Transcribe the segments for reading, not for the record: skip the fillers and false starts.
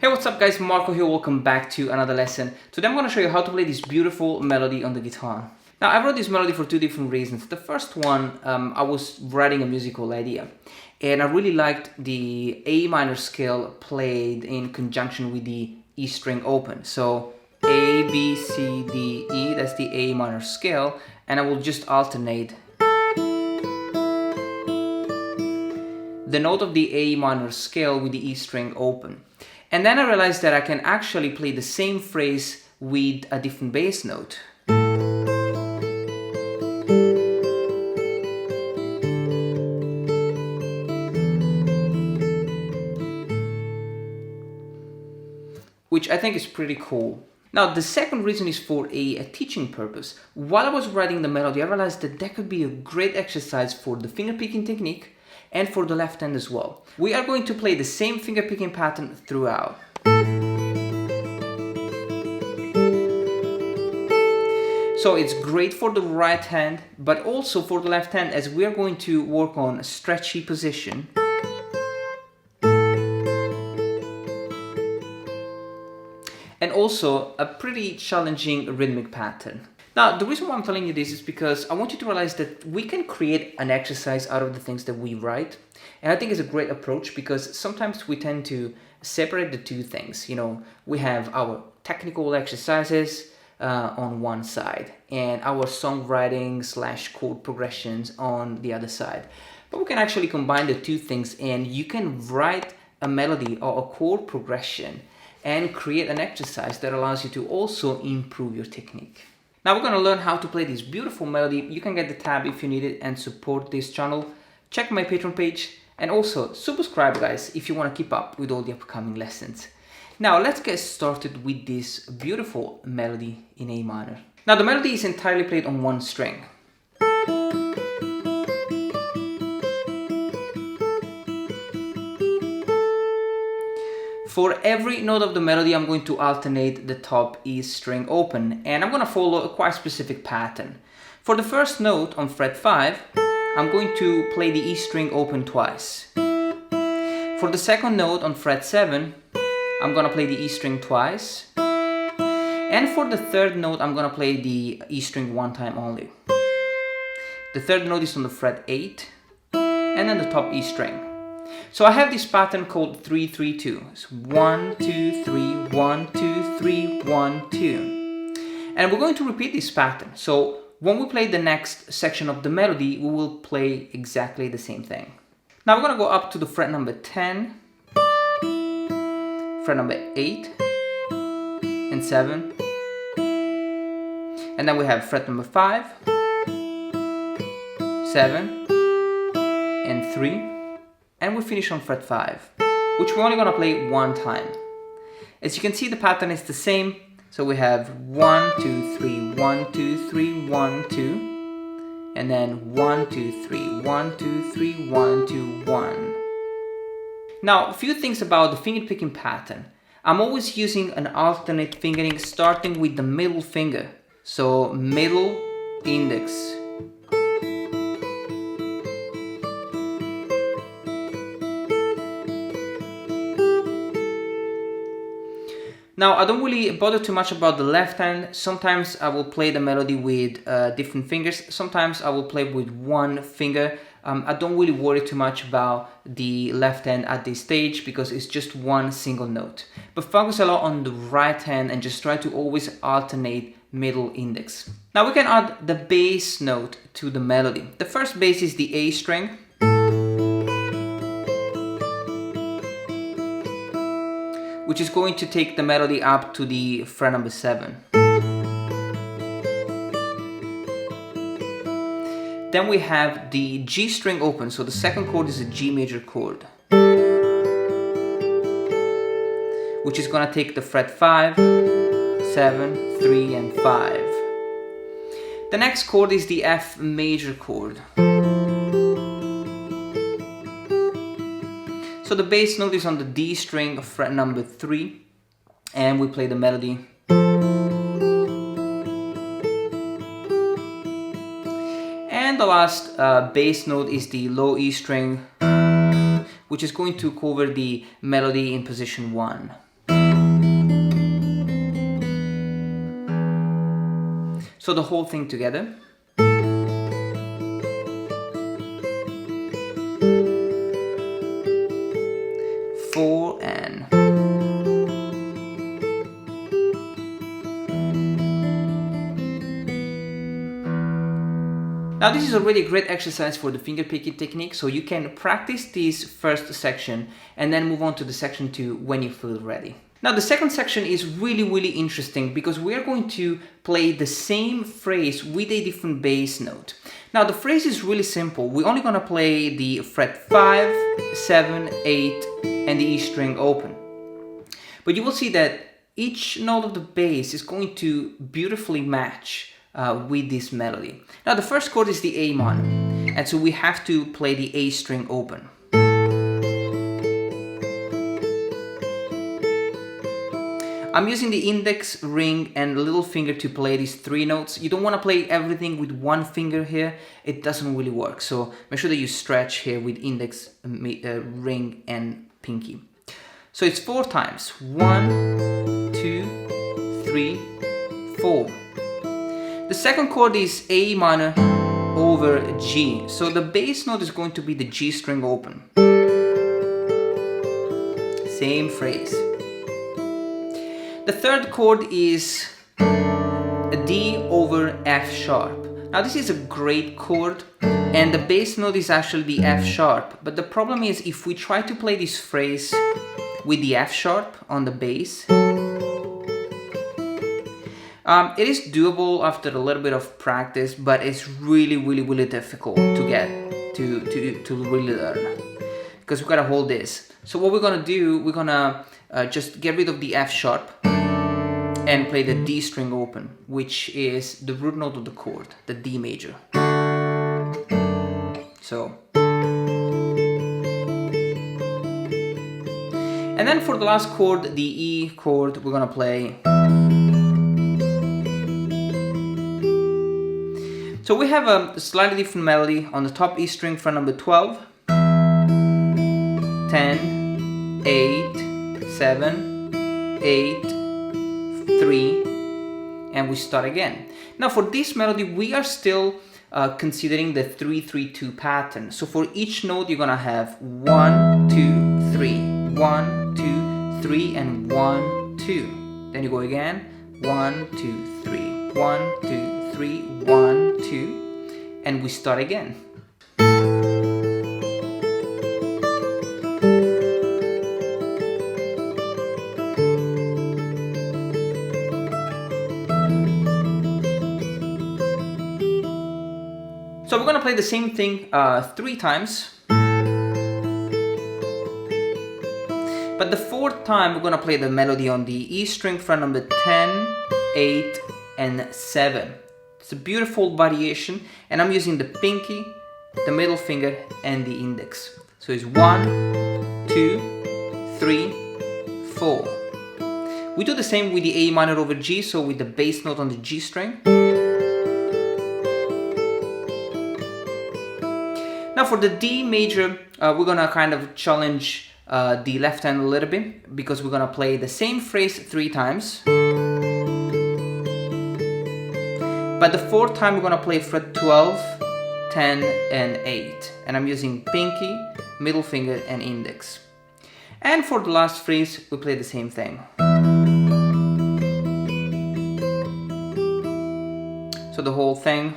Hey, what's up guys, Marco here, welcome back to another lesson. Today I'm going to show you how to play this beautiful melody on the guitar. Now I wrote this melody for two different reasons. The first one, I was writing a musical idea and I really liked the A minor scale played in conjunction with the E string open. So A, B, C, D, E, that's the A minor scale, and I will just alternate the note of the A minor scale with the E string open. And then I realized that I can actually play the same phrase with a different bass note. Which I think is pretty cool. Now the second reason is for a teaching purpose. While I was writing the melody, I realized that could be a great exercise for the finger picking technique and for the left hand as well. We are going to play the same finger picking pattern throughout. So it's great for the right hand, but also for the left hand, as we are going to work on a stretchy position. And also a pretty challenging rhythmic pattern. Now, the reason why I'm telling you this is because I want you to realize that we can create an exercise out of the things that we write. And I think it's a great approach because sometimes we tend to separate the two things. You know, we have our technical exercises on one side and our songwriting / chord progressions on the other side. But we can actually combine the two things and you can write a melody or a chord progression and create an exercise that allows you to also improve your technique. Now we're going to learn how to play this beautiful melody. You can get the tab if you need it and support this channel. Check my Patreon page and also subscribe guys if you want to keep up with all the upcoming lessons. Now let's get started with this beautiful melody in A minor. Now the melody is entirely played on one string. For every note of the melody, I'm going to alternate the top E string open, and I'm going to follow a quite specific pattern. For the first note on fret 5, I'm going to play the E string open twice. For the second note on fret 7, I'm going to play the E string twice. And for the third note, I'm going to play the E string one time only. The third note is on the fret 8, and then the top E string. So I have this pattern called 3-3-2. It's 1, 2, 3, 1, 2, 3, 1, 2. And we're going to repeat this pattern. So when we play the next section of the melody, we will play exactly the same thing. Now we're going to go up to the fret number 10, fret number 8, and 7. And then we have fret number 5, 7, and 3. And we finish on fret 5, which we're only going to play one time. As you can see, the pattern is the same. So we have 1, 2, 3, 1, 2, 3, 1, 2. And then 1, 2, 3, 1, 2, 3, 1, 2, 1. Now, a few things about the finger picking pattern. I'm always using an alternate fingering starting with the middle finger. So middle, index. Now, I don't really bother too much about the left hand. Sometimes I will play the melody with different fingers. Sometimes I will play with one finger. I don't really worry too much about the left hand at this stage because it's just one single note. But focus a lot on the right hand and just try to always alternate middle index. Now we can add the bass note to the melody. The first bass is the A string, which is going to take the melody up to the fret number 7. Then we have the G string open, so the second chord is a G major chord, which is gonna take the fret 5, 7, 3, and 5. The next chord is the F major chord. So the bass note is on the D string, fret number 3, and we play the melody. And the last bass note is the low E string, which is going to cover the melody in position 1. So the whole thing together. Four and. Now this is a really great exercise for the finger picking technique, so you can practice this first section and then move on to the section 2 when you feel ready. Now the second section is really interesting because we are going to play the same phrase with a different bass note. Now the phrase is really simple. We're only gonna play the fret 5, 7, 8 and the E string open. But you will see that each note of the bass is going to beautifully match with this melody. Now the first chord is the A minor, and so we have to play the A string open. I'm using the index, ring and little finger to play these 3 notes. You don't want to play everything with one finger here, it doesn't really work. So make sure that you stretch here with index, ring and pinky. So it's 4 times. 1, 2, 3, 4. The second chord is A minor over G. So the bass note is going to be the G string open. Same phrase. The third chord is a D over F sharp. Now this is a great chord and the bass note is actually the F sharp. But the problem is if we try to play this phrase with the F sharp on the bass, it is doable after a little bit of practice, but it's really difficult to get to really learn, because we gotta hold this. So what we're gonna do, we're gonna just get rid of the F sharp and play the D string open, which is the root note of the chord, the D major. So, and then for the last chord, the E chord, we're gonna play. So we have a slightly different melody on the top E string, fret number 12, 10, 8, 7, 8, 3, and we start again. Now for this melody, we are still considering the 3-3-2 pattern. So for each note, you're gonna have 1, 2, 3, 1, 2, 3, and 1, 2. Then you go again, 1, 2, 3, 1, 2, 3, 1, 2, and we start again. So we're gonna play the same thing 3 times. But the 4th time we're gonna play the melody on the E string, fret number 10, 8, and 7. It's a beautiful variation, and I'm using the pinky, the middle finger, and the index. So it's 1, 2, 3, 4. We do the same with the A minor over G, so with the bass note on the G string. Now for the D major, we're gonna kind of challenge the left hand a little bit, because we're gonna play the same phrase 3 times. But the 4th time we're gonna play fret 12, 10, and 8. And I'm using pinky, middle finger, and index. And for the last phrase, we play the same thing. So the whole thing.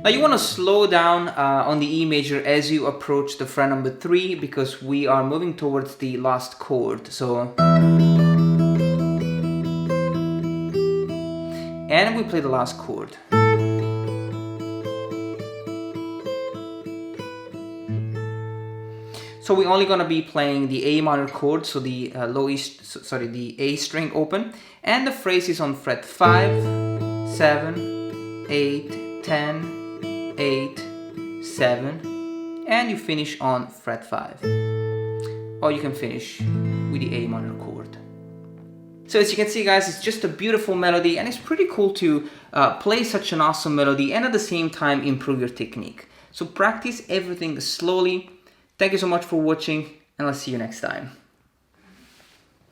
Now you want to slow down on the E major as you approach the fret number 3 because we are moving towards the last chord. So, and we play the last chord. So we're only gonna be playing the A minor chord, so the the A string open, and the phrase is on fret 5, 7, 8, 10. 8, 7, and you finish on fret 5. Or you can finish with the A minor chord. So as you can see, guys, it's just a beautiful melody, and it's pretty cool to play such an awesome melody and at the same time improve your technique. So practice everything slowly. Thank you so much for watching, and I'll see you next time.